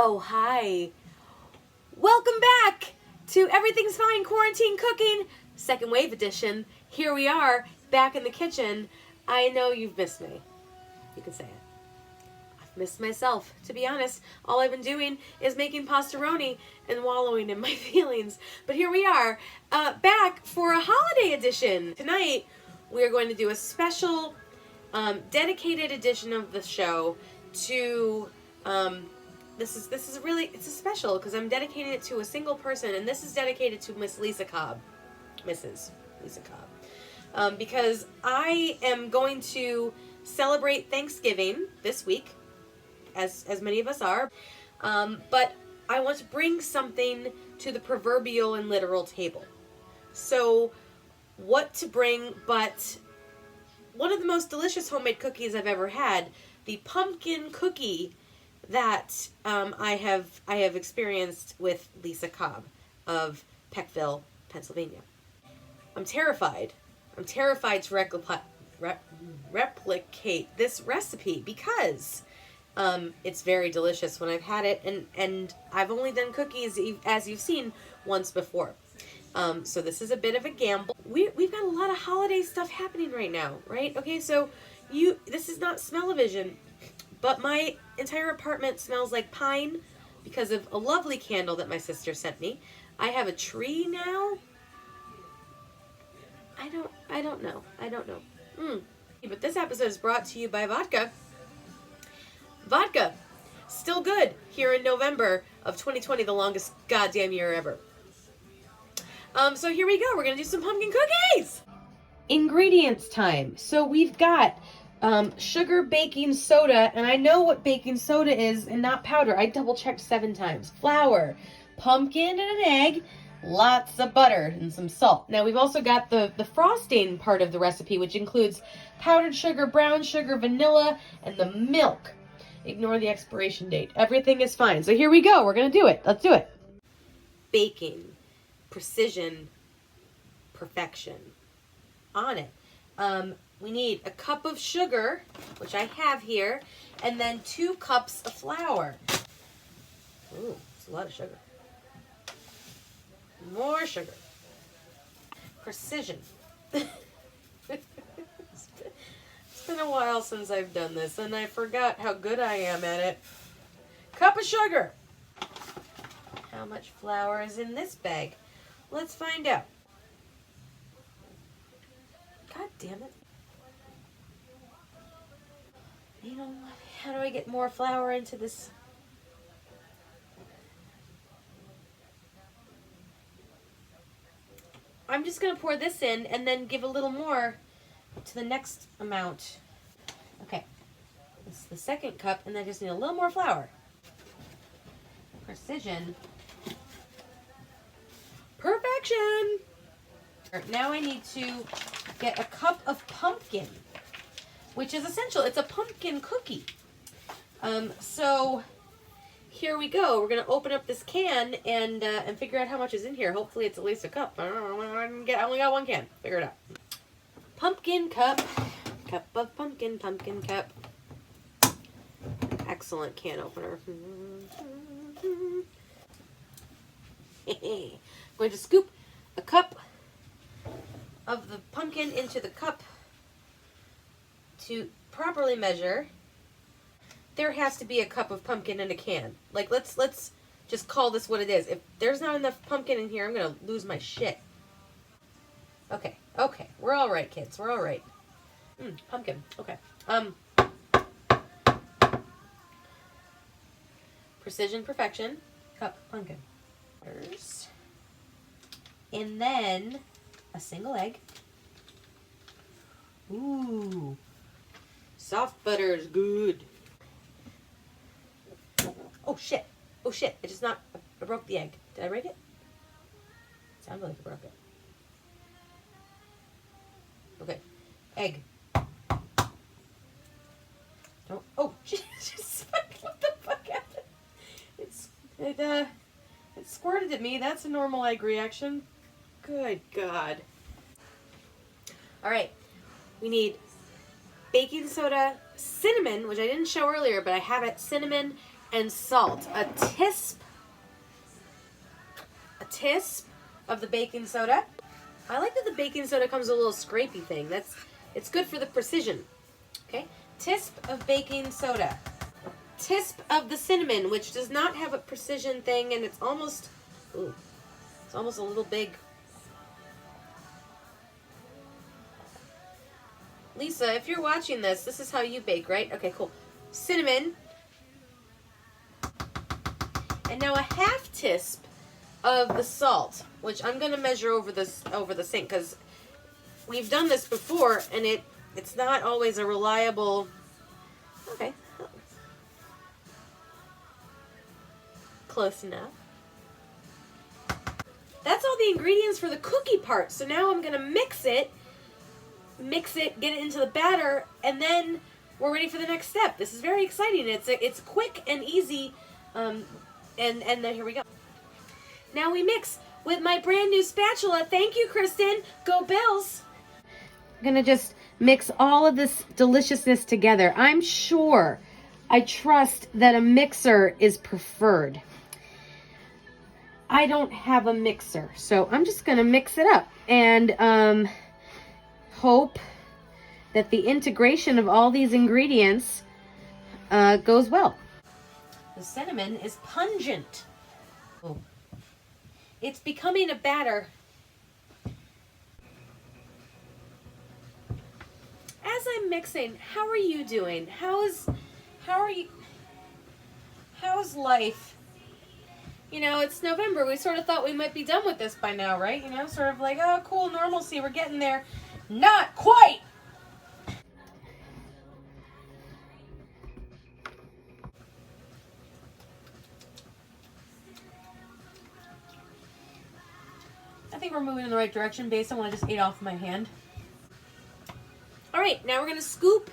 Oh, hi. Welcome back to Everything's Fine Quarantine Cooking, second wave edition. Here we are, back in the kitchen. I know you've missed me. You can say it. I've missed myself, to be honest. All I've been doing is making pastaroni and wallowing in my feelings. But here we are, back for a holiday edition. Tonight, we are going to do a special, dedicated edition of the show to, this is really, it's a special because I'm dedicating it to a single person, and this is dedicated to Miss Lisa Cobb. Mrs. Lisa Cobb. Because I am going to celebrate Thanksgiving this week, as many of us are, but I want to bring something to the proverbial and literal table. So, what to bring but one of the most delicious homemade cookies I've ever had, the pumpkin cookie that I have experienced with Lisa Cobb of Peckville, Pennsylvania. I'm terrified. I'm terrified to replicate this recipe because it's very delicious when I've had it, and I've only done cookies, as you've seen, once before. So this is a bit of a gamble. We've got a lot of holiday stuff happening right now, right? Okay, so this is not smell-o-vision, but my entire apartment smells like pine because of a lovely candle that my sister sent me. I have a tree now. I don't know. But this episode is brought to you by vodka. Vodka. Still good here in November of 2020, the longest goddamn year ever. So here we go. We're going to do some pumpkin cookies. Ingredients time. So we've got sugar, baking soda, and I know what baking soda is and not powder. I double checked 7 times. Flour, pumpkin and an egg, lots of butter and some salt. Now we've also got the frosting part of the recipe, which includes powdered sugar, brown sugar, vanilla, and the milk. Ignore the expiration date. Everything is fine. So here we go. We're going to do it. Let's do it. Baking. Precision. Perfection. On it. We need a cup of sugar, which I have here, and then 2 cups of flour. Ooh, it's a lot of sugar. More sugar. Precision. It's been a while since I've done this, and I forgot how good I am at it. Cup of sugar. How much flour is in this bag? Let's find out. God damn it. You know, how do I get more flour into this? I'm just going to pour this in and then give a little more to the next amount. Okay. This is the second cup, and I just need a little more flour. Precision. Perfection! Now I need to get a cup of pumpkin, which is essential. It's a pumpkin cookie. So here we go. We're going to open up this can and figure out how much is in here. Hopefully it's at least a cup. I don't know. I only got 1 can. Figure it out. Pumpkin cup. Cup of pumpkin cup. Excellent can opener. I'm going to scoop a cup of the pumpkin into the cup to properly measure. There has to be a cup of pumpkin in a can. Like, let's just call this what it is. If there's not enough pumpkin in here, I'm gonna lose my shit. Okay, we're all right, kids. We're all right. Pumpkin. Okay. Precision, perfection. Cup, pumpkin. And then a single egg. Ooh. Soft butter is good. Oh shit. I broke the egg. Did I break it? Sounded like I broke it. Okay. Egg. Don't. Oh shit. What the fuck happened? It squirted at me. That's a normal egg reaction. Good God. Alright. We need baking soda, cinnamon, which I didn't show earlier, but I have it, cinnamon, and salt. A tisp of the baking soda. I like that the baking soda comes with a little scrapey thing. It's good for the precision. Okay, tisp of baking soda. Tisp of the cinnamon, which does not have a precision thing, and it's almost a little big. Lisa, if you're watching this is how you bake, right? Okay, cool. Cinnamon. And now a half tisp of the salt, which I'm going to measure over the sink, because we've done this before and it's not always a reliable. Okay. Close enough. That's all the ingredients for the cookie part. So now I'm going to mix it, get it into the batter, and then we're ready for the next step. This is very exciting. It's quick and easy. And then here we go. Now we mix with my brand new spatula. Thank you, Kristen. Go Bills. I'm gonna just mix all of this deliciousness together. I trust that a mixer is preferred. I don't have a mixer, so I'm just gonna mix it up and hope that the integration of all these ingredients goes well. The cinnamon is pungent. Oh. It's becoming a batter. As I'm mixing, how are you doing? How's life? You know, it's November. We sort of thought we might be done with this by now, right? You know, sort of like, oh, cool, normalcy, we're getting there. Not quite! I think we're moving in the right direction based on what I just ate off my hand. All right, now we're gonna scoop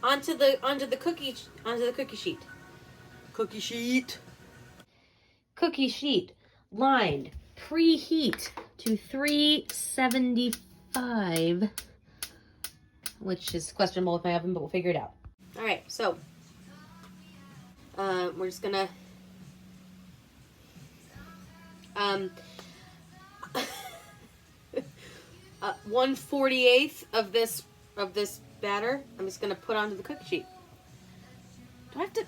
onto the cookie sheet. Cookie sheet lined, preheat to 375, which is questionable with my oven, but we'll figure it out. All right, so we're just gonna 1/48 of this batter. I'm just gonna put onto the cookie sheet. Do I have to?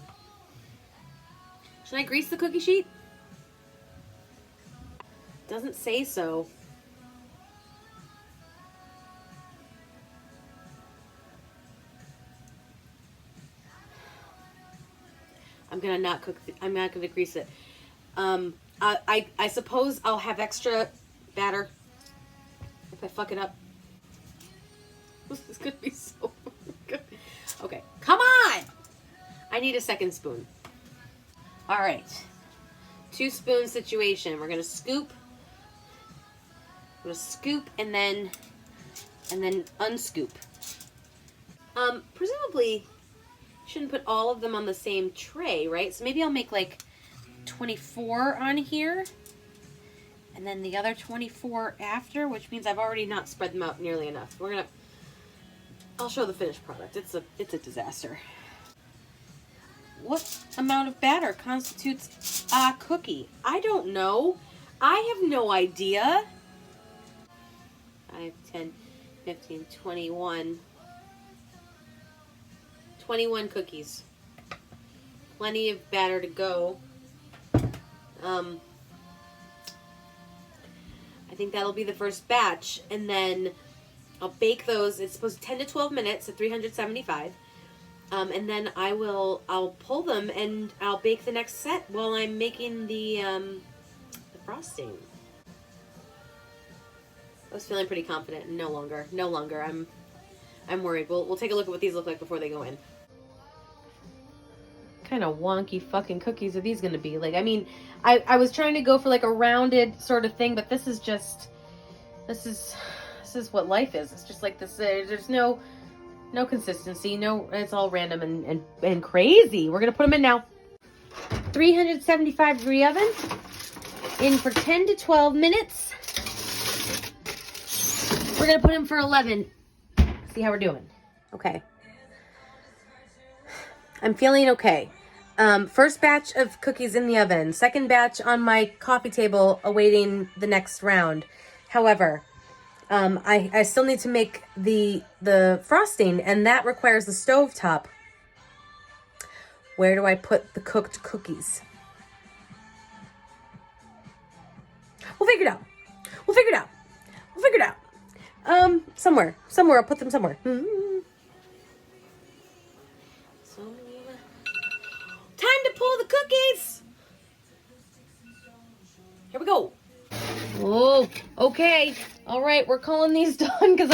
Should I grease the cookie sheet? Doesn't say so. I'm not gonna grease it. I suppose I'll have extra batter if I fuck it up. This is gonna be so good. Okay, come on! I need a second spoon. All right, 2-spoon situation. We're gonna scoop. I'm gonna scoop and then unscoop. Presumably, shouldn't put all of them on the same tray, right? So maybe I'll make like 24 on here, and then the other 24 after, which means I've already not spread them out nearly enough. I'll show the finished product. It's a disaster. What amount of batter constitutes a cookie? I don't know. I have no idea. 5, 10, 15, 21. 21 cookies. Plenty of batter to go. I think that'll be the first batch, and then I'll bake those. It's supposed to 10 to 12 minutes at 375. And then I'll pull them and I'll bake the next set while I'm making the frosting. I was feeling pretty confident. No longer. I'm worried. We'll take a look at what these look like before they go in. What kind of wonky fucking cookies are these gonna be? Like, I mean, I was trying to go for like a rounded sort of thing, but this is what life is. It's just like this. There's no consistency. No, it's all random and crazy. We're gonna put them in now. 375 degree oven. In for 10 to 12 minutes. We're gonna put them for 11. See how we're doing. Okay. I'm feeling okay. First batch of cookies in the oven. Second batch on my coffee table awaiting the next round. However, I still need to make the frosting, and that requires the stovetop. Where do I put the cooked cookies? We'll figure it out. We'll figure it out. We'll figure it out. Somewhere. I'll put them somewhere. So, time to pull the cookies. Here we go. Oh, okay. All right, we're calling these done because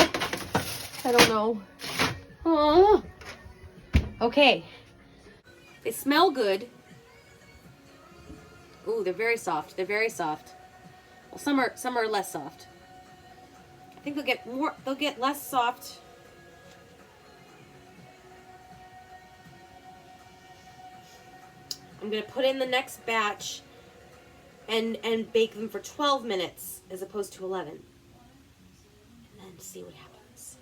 I don't know. Oh. Okay. They smell good. Ooh, they're very soft. They're very soft. Well, some are less soft. I think they'll get less soft. I'm gonna put in the next batch and bake them for 12 minutes as opposed to 11. And then see what happens.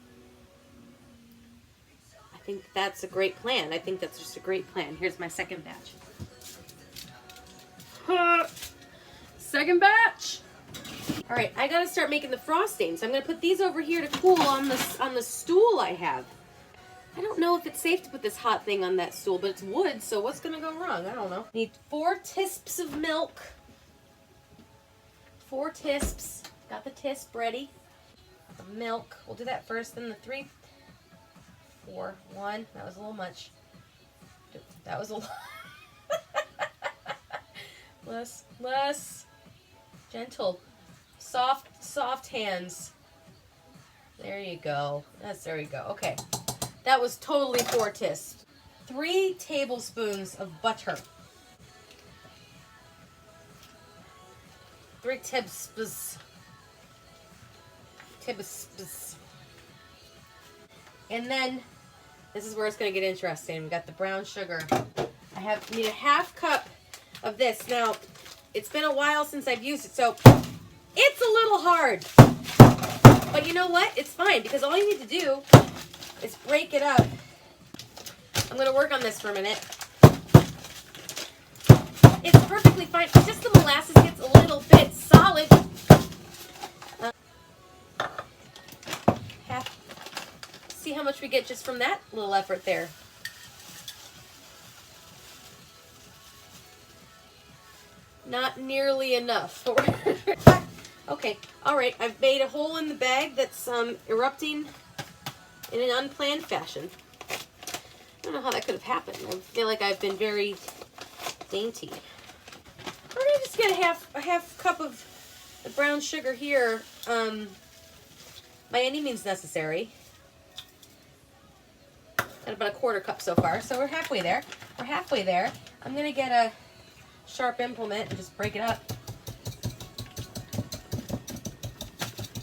I think that's a great plan. I think that's just a great plan. Here's my second batch. Second batch. All right, I gotta start making the frosting. So I'm gonna put these over here to cool on the stool I have. I don't know if it's safe to put this hot thing on that stool, but it's wood, so what's gonna go wrong? I don't know. Need 4 tisps of milk. 4 tisps. Got the tisp ready. The milk. We'll do that first, then the 3, 4, 1. That was a little much. That was a lot. Less. Gentle. Soft hands. There you go. There we go. Okay. That was totally 4 tisps. 3 tablespoons of butter. 3 tablespoons. And then, this is where it's going to get interesting. We got the brown sugar. I need a half cup of this. Now, it's been a while since I've used it, so it's a little hard. But you know what? It's fine, because all you need to do is break it up. I'm going to work on this for a minute. It's perfectly fine. It's just the molasses gets a little bit solid. See how much we get just from that little effort there. Not nearly enough. Okay, all right. I've made a hole in the bag that's erupting in an unplanned fashion. I don't know how that could have happened. I feel like I've been very dainty. We're gonna just get a half cup of the brown sugar here. By any means necessary. Got about a 1/4 cup so far, so we're halfway there. I'm gonna get a sharp implement and just break it up.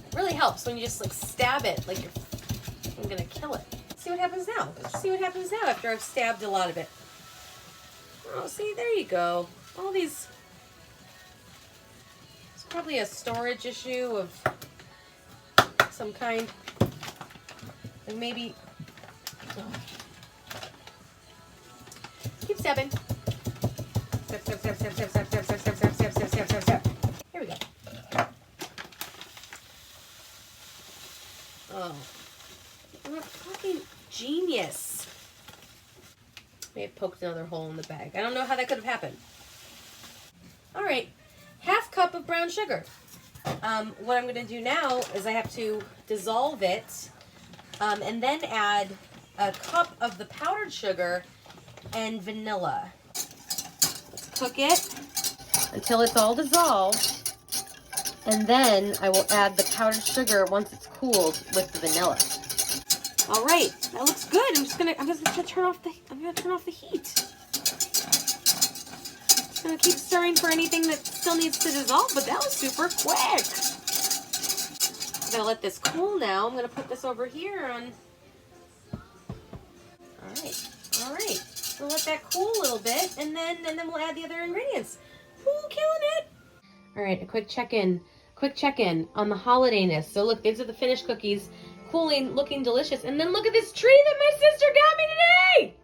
It really helps when you just like stab it like I'm gonna kill it. See what happens now. See what happens now after I've stabbed a lot of it. Oh, see, there you go. All these. It's probably a storage issue of some kind. Like maybe. Oh. Keep stabbing. Step. Here we go. Oh. I'm a fucking genius. May have poked another hole in the bag. I don't know how that could have happened. Alright. Half cup of brown sugar. What I'm going to do now is I have to dissolve it and then add a cup of the powdered sugar and vanilla. Let's cook it until it's all dissolved, and then I will add the powdered sugar once it's cooled with the vanilla. All right, that looks good. I'm just gonna turn off the heat. Just gonna keep stirring for anything that still needs to dissolve, but that was super quick. I'm gonna let this cool now. I'm gonna put this over here on. All right. We'll let that cool a little bit, and then we'll add the other ingredients. Ooh, killing it! All right, a quick check-in on the holidayness. So look, these are the finished cookies, cooling, looking delicious. And then look at this tree that my sister got me today!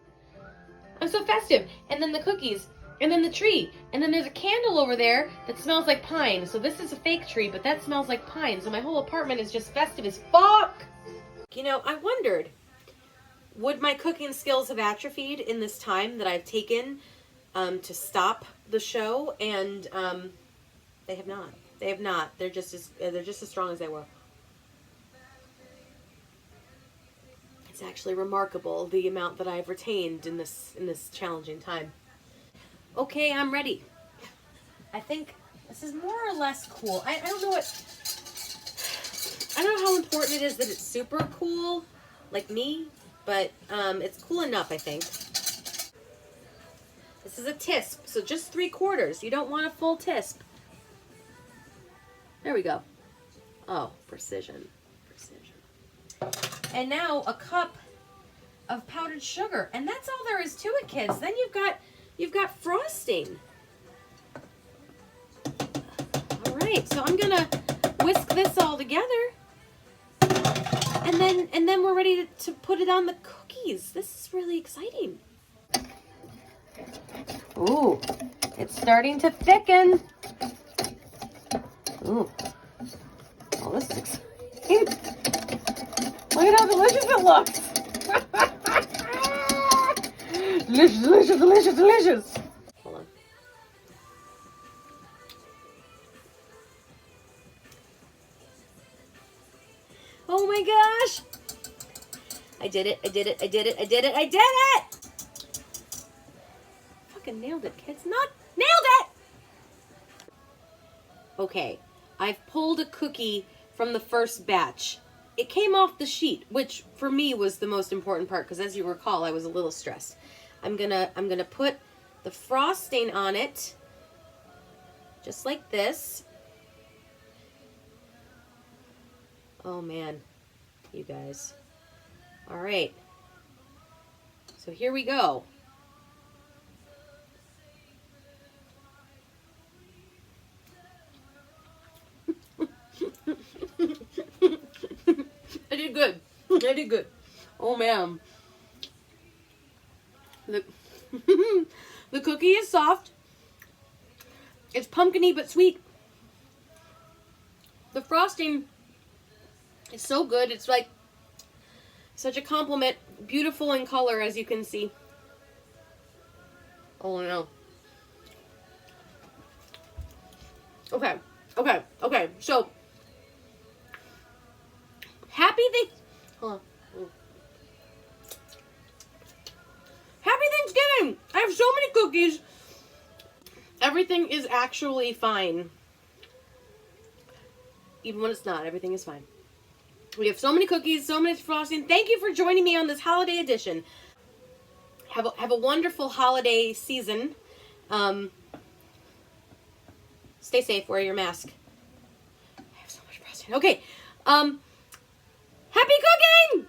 I'm so festive. And then the cookies. And then the tree. And then there's a candle over there that smells like pine. So this is a fake tree, but that smells like pine. So my whole apartment is just festive as fuck. You know, I wondered, would my cooking skills have atrophied in this time that I've taken to stop the show? And they have not. They have not. They're just as strong as they were. It's actually remarkable the amount that I've retained in this challenging time. Okay, I'm ready. I think this is more or less cool. I don't know how important it is that it's super cool, like me, but it's cool enough, I think. This is a tisp, so just 3/4. You don't want a full tisp. There we go. Oh, precision. And now a cup of powdered sugar, and that's all there is to it, kids. Then you've got frosting. All right, so I'm gonna whisk this all together, and then we're ready to put it on the cookies. This is really exciting. Ooh, it's starting to thicken. Ooh, oh, this is exciting. Look at how delicious it looks. Delicious, delicious, delicious, delicious. Hold on. Oh my gosh. I did it. Fucking nailed it, kids. Nailed it. Okay, I've pulled a cookie from the first batch. It came off the sheet, which for me was the most important part, because as you recall, I was a little stressed. I'm gonna put the frosting on it, just like this. Oh man, you guys. All right, so here we go. I did good. Oh man. The cookie is soft. It's pumpkin-y but sweet. The frosting is so good. It's like such a compliment. Beautiful in color, as you can see. Oh no. Okay. So happy Thanksgiving! I have so many cookies. Everything is actually fine. Even when it's not, everything is fine. We have so many cookies, so much frosting. Thank you for joining me on this holiday edition. Have a wonderful holiday season. Stay safe, wear your mask. I have so much frosting. Okay. Happy cooking!